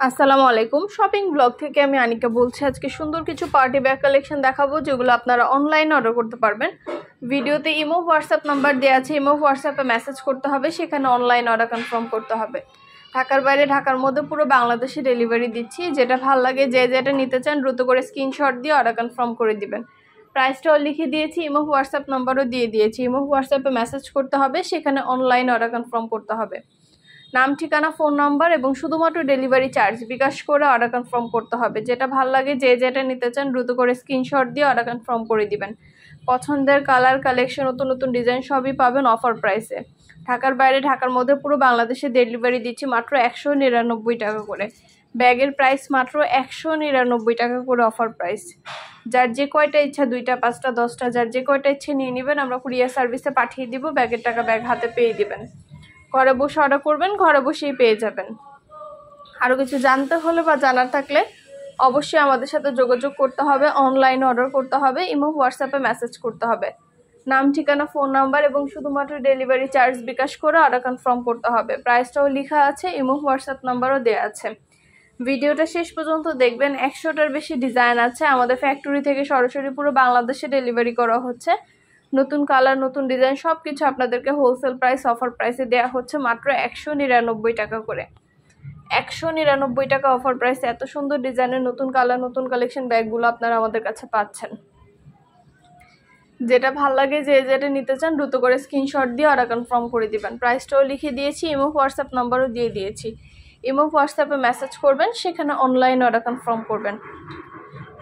আসসালামু আলাইকুম shopping blog থেকে আমি আনিকা বলছি। আজকে সুন্দর কিছু পার্টি ব্যাগ কালেকশন দেখাবো যেগুলো আপনারা অনলাইনে অর্ডার করতে পারবেন। ভিডিওতে ইমো হোয়াটসঅ্যাপ নাম্বার দেওয়া আছে, ইমো হোয়াটসঅ্যাপে মেসেজ করতে হবে, সেখানে অনলাইন অর্ডার কনফার্ম করতে হবে। ঢাকার বাইরে ঢাকার মধ্যে পুরো বাংলাদেশে ডেলিভারি দিচ্ছি। যেটা ভালো লাগে যে যেটা নিতে চান দ্রুত করে স্ক্রিনশট দিয়ে অর্ডার কনফার্ম করে দিবেন। প্রাইসটাও লিখে দিয়েছি, ইমো হোয়াটসঅ্যাপ নাম্বারও দিয়ে দিয়েছি। ইমো হোয়াটসঅ্যাপে মেসেজ করতে হবে, সেখানে অনলাইন অর্ডার কনফার্ম করতে হবে। নাম, ঠিকানা, ফোন নাম্বার এবং শুধুমাত্র ডেলিভারি চার্জ বিকাশ করে অর্ডার কনফার্ম করতে হবে। যেটা ভাল লাগে যে যেটা নিতে চান দ্রুত করে স্ক্রিনশট দিয়ে অর্ডার কনফার্ম করে দিবেন। পছন্দের কালার, কালেকশন, নতুন নতুন ডিজাইন সবই পাবেন অফার প্রাইসে। ঢাকার বাইরে ঢাকার মধ্যে পুরো বাংলাদেশে ডেলিভারি দিচ্ছি মাত্র 199 টাকা করে। ব্যাগের প্রাইস মাত্র 199 টাকা করে অফার প্রাইস। যার যে কয়টা ইচ্ছা, 2টা 5টা 10টা, যার যে কয়টা ইচ্ছে নিয়ে নেবেন। আমরা কুরিয়ার সার্ভিসে পাঠিয়ে দিব। ব্যাগের টাকা ব্যাগ হাতে পেয়ে দিবেন। ঘরে বসে অর্ডার করবেন, ঘরে বসেই পেয়ে যাবেন। আরও কিছু জানতে হলে বা জানার থাকলে অবশ্যই আমাদের সাথে যোগাযোগ করতে হবে, অনলাইনে অর্ডার করতে হবে, ইমো হোয়াটসঅ্যাপে মেসেজ করতে হবে। নাম, ঠিকানা, ফোন নাম্বার এবং শুধুমাত্র ডেলিভারি চার্জ বিকাশ করে অর্ডার কনফার্ম করতে হবে। প্রাইসটাও লেখা আছে, ইমো হোয়াটসঅ্যাপ নাম্বারও দেওয়া আছে। ভিডিওটা শেষ পর্যন্ত দেখবেন। 100টার বেশি ডিজাইন আছে। আমাদের ফ্যাক্টরি থেকে সরাসরি পুরো বাংলাদেশে ডেলিভারি করা হচ্ছে। নতুন কালার, নতুন ডিজাইন সব কিছু আপনাদেরকে হোলসেল প্রাইস, অফার প্রাইসে দেওয়া হচ্ছে মাত্র 199 টাকা করে। 199 টাকা অফার প্রাইসে এত সুন্দর ডিজাইনের নতুন কালার, নতুন কালেকশন ব্যাগগুলো আপনারা আমাদের কাছে পাচ্ছেন। যেটা ভাল লাগে যে যেটা নিতে চান দ্রুত করে স্ক্রিনশট দিয়ে অর্ডার কনফার্ম করে দিবেন। প্রাইসটাও লিখে দিয়েছি, ইমো হোয়াটসঅ্যাপ নাম্বারও দিয়ে দিয়েছি। ইমো হোয়াটসঅ্যাপে মেসেজ করবেন, সেখানে অনলাইন অর্ডার কনফার্ম করবেন।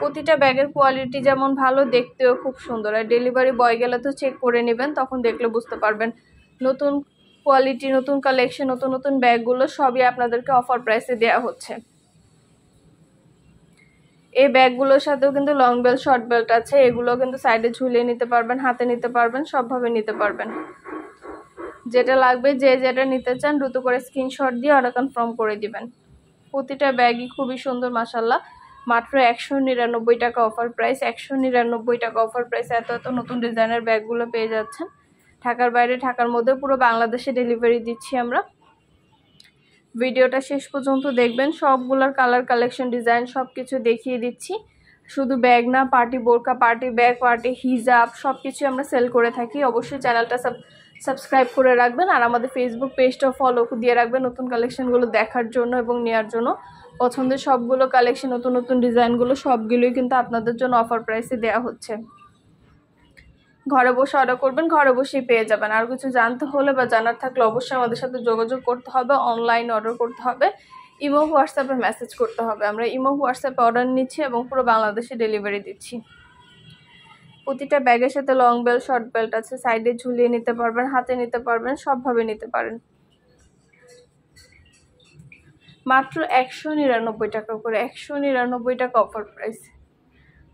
প্রতিটা ব্যাগের কোয়ালিটি যেমন ভালো, দেখতেও খুব সুন্দর। আর ডেলিভারি বয় গেলে তো চেক করে নেবেন, তখন দেখলে বুঝতে পারবেন। নতুন কোয়ালিটি, নতুন কালেকশন, নতুন নতুন ব্যাগগুলো সবই আপনাদেরকে অফার প্রাইসে দেওয়া হচ্ছে। এই ব্যাগগুলোর সাথেও কিন্তু লং বেল্ট, শর্ট বেল্ট আছে। এগুলো কিন্তু সাইডে ঝুলিয়ে নিতে পারবেন, হাতে নিতে পারবেন, সবভাবে নিতে পারবেন। যেটা লাগবে যে যেটা নিতে চান দ্রুত করে স্ক্রিনশট দিয়ে অর্ডার কনফার্ম করে দিবেন। প্রতিটা ব্যাগই খুবই সুন্দর মাশাআল্লাহ। মাত্র 199 টাকা অফার প্রাইস। 199 টাকা অফার প্রাইস এত এত নতুন ডিজাইনের ব্যাগগুলো পেয়ে যাচ্ছেন। ঢাকার বাইরে ঢাকার মধ্যে পুরো বাংলাদেশে ডেলিভারি দিচ্ছি আমরা। ভিডিওটা শেষ পর্যন্ত দেখবেন। সবগুলোর কালার, কালেকশন, ডিজাইন সব কিছু দেখিয়ে দিচ্ছি। শুধু ব্যাগ না, পার্টি বোরকা, পার্টি ব্যাগ, পার্টি হিজাব সব কিছু আমরা সেল করে থাকি। অবশ্যই চ্যানেলটা সাবস্ক্রাইব করে রাখবেন আর আমাদের ফেসবুক পেজটাও ফলো দিয়ে রাখবেন নতুন কালেকশনগুলো দেখার জন্য এবং নেওয়ার জন্য। পছন্দের সবগুলো কালেকশন, নতুন নতুন ডিজাইনগুলো সবগুলোই কিন্তু আপনাদের জন্য অফার প্রাইসে দেওয়া হচ্ছে। ঘরে বসে অর্ডার করবেন, ঘরে বসেই পেয়ে যাবেন। আর কিছু জানতে হলে বা জানার থাকলে অবশ্যই আমাদের সাথে যোগাযোগ করতে হবে, অনলাইন অর্ডার করতে হবে, ইমো হোয়াটসঅ্যাপে মেসেজ করতে হবে। আমরা ইমো হোয়াটসঅ্যাপে অর্ডার নিচ্ছি এবং পুরো বাংলাদেশে ডেলিভারি দিচ্ছি। প্রতিটা ব্যাগের সাথে লং বেল্ট, শর্ট বেল্ট আছে। সাইডে ঝুলিয়ে নিতে পারবেন, হাতে নিতে পারবেন, সবভাবে নিতে পারেন। মাত্র 199 টাকা করে। 199 টাকা অফার প্রাইস।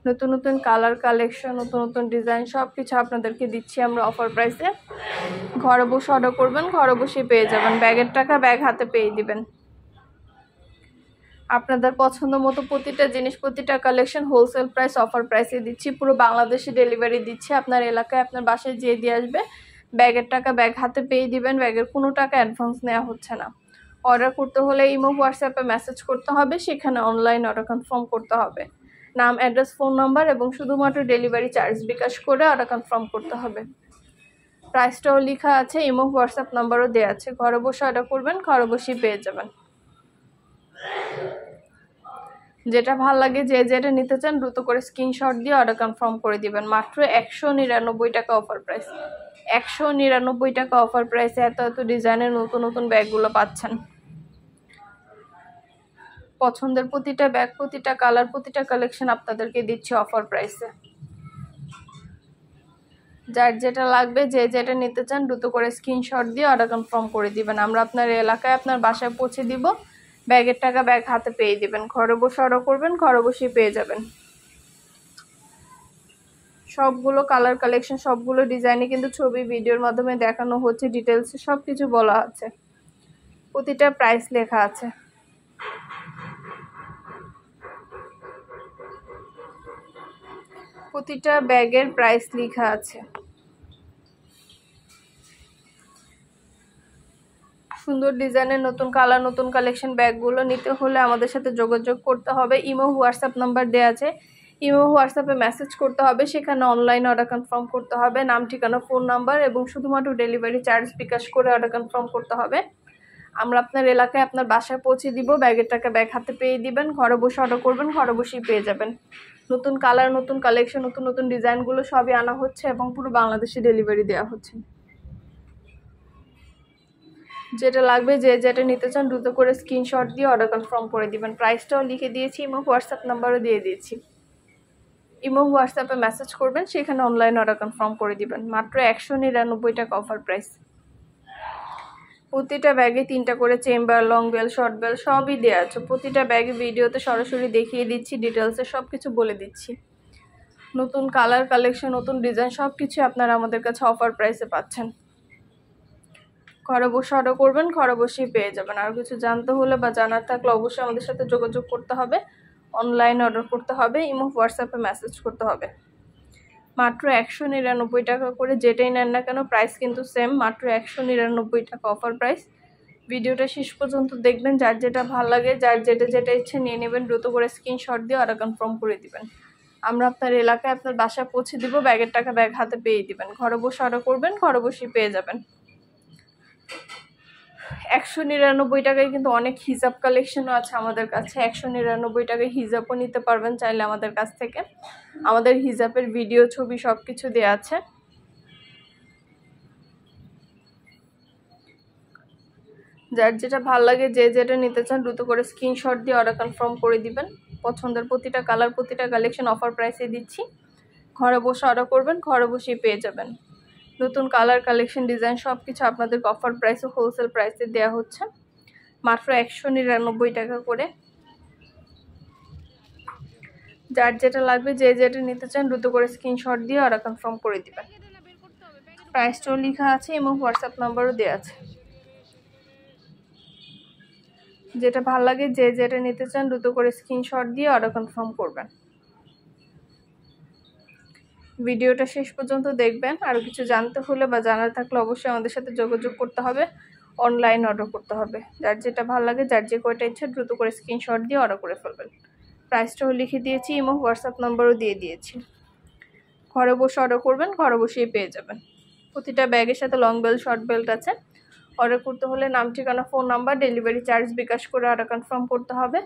নতুন নতুন কালার, কালেকশন, নতুন নতুন ডিজাইন সব কিছু আপনাদেরকে দিচ্ছি আমরা অফার প্রাইসে। ঘরে বসে অর্ডার করবেন, ঘরে বসে পেয়ে যাবেন। ব্যাগের টাকা ব্যাগ হাতে পেয়ে দিবেন। আপনাদের পছন্দ মতো প্রতিটা জিনিস, প্রতিটা কালেকশন হোলসেল প্রাইস, অফার প্রাইসে দিচ্ছি। পুরো বাংলাদেশে ডেলিভারি দিচ্ছি। আপনার এলাকায় আপনার বাসায় যেয়ে দিয়ে আসবে। ব্যাগের টাকা ব্যাগ হাতে পেয়ে দিবেন। ব্যাগের কোনো টাকা অ্যাডভান্স নেওয়া হচ্ছে না। অর্ডার করতে হলে ইমো হোয়াটসঅ্যাপে মেসেজ করতে হবে, সেখানে অনলাইন অর্ডার কনফার্ম করতে হবে। নাম, অ্যাড্রেস, ফোন নাম্বার এবং শুধুমাত্র ডেলিভারি চার্জ বিকাশ করে অর্ডার কনফার্ম করতে হবে। প্রাইসটাও লেখা আছে, ইমো হোয়াটসঅ্যাপ নাম্বারও দেওয়া আছে। ঘরে বসে অর্ডার করবেন, ঘরে বসেই পেয়ে যাবেন। যেটা ভালো লাগে যে যেটা নিতে চান দ্রুত করে স্ক্রিনশট দিয়ে অর্ডার কনফার্ম করে দিবেন। মাত্র 199 টাকা অফার প্রাইস। 199 টাকা অফার প্রাইসে এত এত ডিজাইনের নতুন নতুন ব্যাগগুলো পাচ্ছেন। পছন্দের প্রতিটা ব্যাগ, প্রতিটা কালার, প্রতিটা কালেকশন আপনাদেরকে দিচ্ছি অফার প্রাইসে। যার যেটা লাগবে যে যেটা নিতে চান দ্রুত করে স্ক্রিনশট দিয়ে অর্ডার কনফার্ম করে দিবেন। আমরা আপনার এলাকায় আপনার বাসায় পৌঁছে দিব। ব্যাগের টাকা ব্যাগ হাতে পেয়ে দিবেন। ঘরে বসে অর্ডার করবেন, ঘরে বসেই পেয়ে যাবেন। সবগুলো কালার, কালেকশন, সবগুলো ডিজাইনে কিন্তু ছবি, ভিডিওর মাধ্যমে দেখানো হচ্ছে। ডিটেলসে সব কিছু বলা আছে। প্রতিটা প্রাইস লেখা আছে। প্রতিটা ব্যাগের প্রাইস লেখা আছে। সুন্দর ডিজাইনের নতুন কালার নতুন কালেকশন ব্যাগগুলো নিতে হলে আমাদের সাথে যোগাযোগ করতে হবে। ইমো হোয়াটসঅ্যাপ নাম্বার দেওয়া আছে, ইমো হোয়াটসঅ্যাপে মেসেজ করতে হবে, সেখানে অনলাইন অর্ডার কনফার্ম করতে হবে, নাম ঠিকানা ফোন নাম্বার এবং শুধুমাত্র ডেলিভারি চার্জ বিকাশ করে অর্ডার কনফার্ম করতে হবে। আমরা আপনার এলাকায় আপনার বাসায় পৌঁছে দিব, ব্যাগের টাকা ব্যাগ হাতে পেয়ে দিবেন, ঘরে বসে অর্ডার করবেন, ঘরে বসেই পেয়ে যাবেন। নতুন কালার নতুন কালেকশন নতুন নতুন ডিজাইনগুলো সবই আনা হচ্ছে এবং পুরো বাংলাদেশে ডেলিভারি দেওয়া হচ্ছে। যেটা লাগবে যে যেটা নিতে চান দ্রুত করে স্ক্রিনশট দিয়ে অর্ডার কনফার্ম করে দিবেন। প্রাইসটাও লিখে দিয়েছি, ইমো হোয়াটসঅ্যাপ নাম্বারও দিয়ে দিয়েছি। ইমো হোয়াটসঅ্যাপে মেসেজ করবেন, সেখানে অনলাইন অর্ডার কনফার্ম করে দিবেন। মাত্র 199 টাকা অফার প্রাইস। প্রতিটা ব্যাগে 3টা করে chamber, long belt, short belt সবই দেওয়া আছে। প্রতিটা ব্যাগে ভিডিওতে সরাসরি দেখিয়ে দিচ্ছি, ডিটেলসে সব কিছু বলে দিচ্ছি। নতুন কালার কালেকশন নতুন ডিজাইন সব কিছু আপনারা আমাদের কাছে অফার প্রাইসে পাচ্ছেন। ঘরে বসে অর্ডার করবেন, ঘরে বসেই পেয়ে যাবেন। আর কিছু জানতে হলে বা জানার থাকলে অবশ্যই আমাদের সাথে যোগাযোগ করতে হবে, অনলাইন অর্ডার করতে হবে, ইমো হোয়াটসঅ্যাপে মেসেজ করতে হবে। মাত্র 199 টাকা করে যেটাই নেন না কেন প্রাইস কিন্তু সেম, মাত্র 199 টাকা অফার প্রাইস। ভিডিওটা শেষ পর্যন্ত দেখবেন, যার যেটা ভালো লাগে যার যেটা ইচ্ছে নিয়ে নেবেন, দ্রুত করে স্ক্রিনশট দিয়ে অর্ডার কনফার্ম করে দিবেন। আমরা আপনার এলাকায় আপনার বাসায় পৌঁছে দিব, ব্যাগের টাকা ব্যাগ হাতে পেয়ে দিবেন। ঘরে বসে অর্ডার করবেন, ঘরে বসেই পেয়ে যাবেন। 199 টাকায় কিন্তু অনেক হিজাব কালেকশনও আছে আমাদের কাছে। 199 টাকায় হিজাবও নিতে পারবেন চাইলে আমাদের কাছ থেকে। আমাদের হিজাবের ভিডিও ছবি সব কিছু দেওয়া আছে। যার যেটা ভালো লাগে যে যেটা নিতে চান দ্রুত করে স্ক্রিনশট দিয়ে অর্ডার কনফার্ম করে দিবেন। পছন্দের প্রতিটা কালার প্রতিটা কালেকশন অফার প্রাইসে দিচ্ছি। ঘরে বসে অর্ডার করবেন, ঘরে বসেই পেয়ে যাবেন। নতুন কালার কালেকশন ডিজাইন সব কিছু আপনাদেরকে অফার প্রাইসে হোলসেল প্রাইসে দেওয়া হচ্ছে মাত্র 199 টাকা করে। যার যেটা লাগবে যে যেটা নিতে চান দ্রুত করে স্ক্রিনশট দিয়ে অর্ডার কনফার্ম করে দিবেন। প্রাইসটাও লেখা আছে এবং হোয়াটসঅ্যাপ নাম্বারও দেওয়া আছে। যেটা ভালো লাগে যে যেটা নিতে চান দ্রুত করে স্ক্রিনশট দিয়ে অর্ডার কনফার্ম করবেন। ভিডিওটা শেষ পর্যন্ত দেখবেন। আর কিছু জানতে হলে বা জানার থাকলে অবশ্যই আমাদের সাথে যোগাযোগ করতে হবে, অনলাইন অর্ডার করতে হবে। যার যেটা ভালো লাগে যার যে কয়টা ইচ্ছা দ্রুত করে স্ক্রিনশট দিয়ে অর্ডার করে ফেলবেন। প্রাইসটাও লিখে দিয়েছি এবং হোয়াটসঅ্যাপ নাম্বারও দিয়ে দিয়েছি। ঘরে বসে অর্ডার করবেন, ঘরে বসেই পেয়ে যাবেন। প্রতিটা ব্যাগের সাথে লং বেল্ট শর্ট বেল্ট আছে। অর্ডার করতে হলে নাম ঠিকানা ফোন নাম্বার ডেলিভারি চার্জ বিকাশ করে অর্ডার কনফার্ম করতে হবে।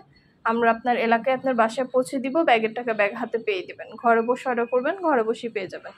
আমরা আপনার এলাকায় আপনার বাসায় পৌঁছে দিব, ব্যাগের টাকা ব্যাগ হাতে পেয়ে দেবেন। ঘরে বসে অর্ডার করবেন, ঘরে বসেই পেয়ে যাবেন।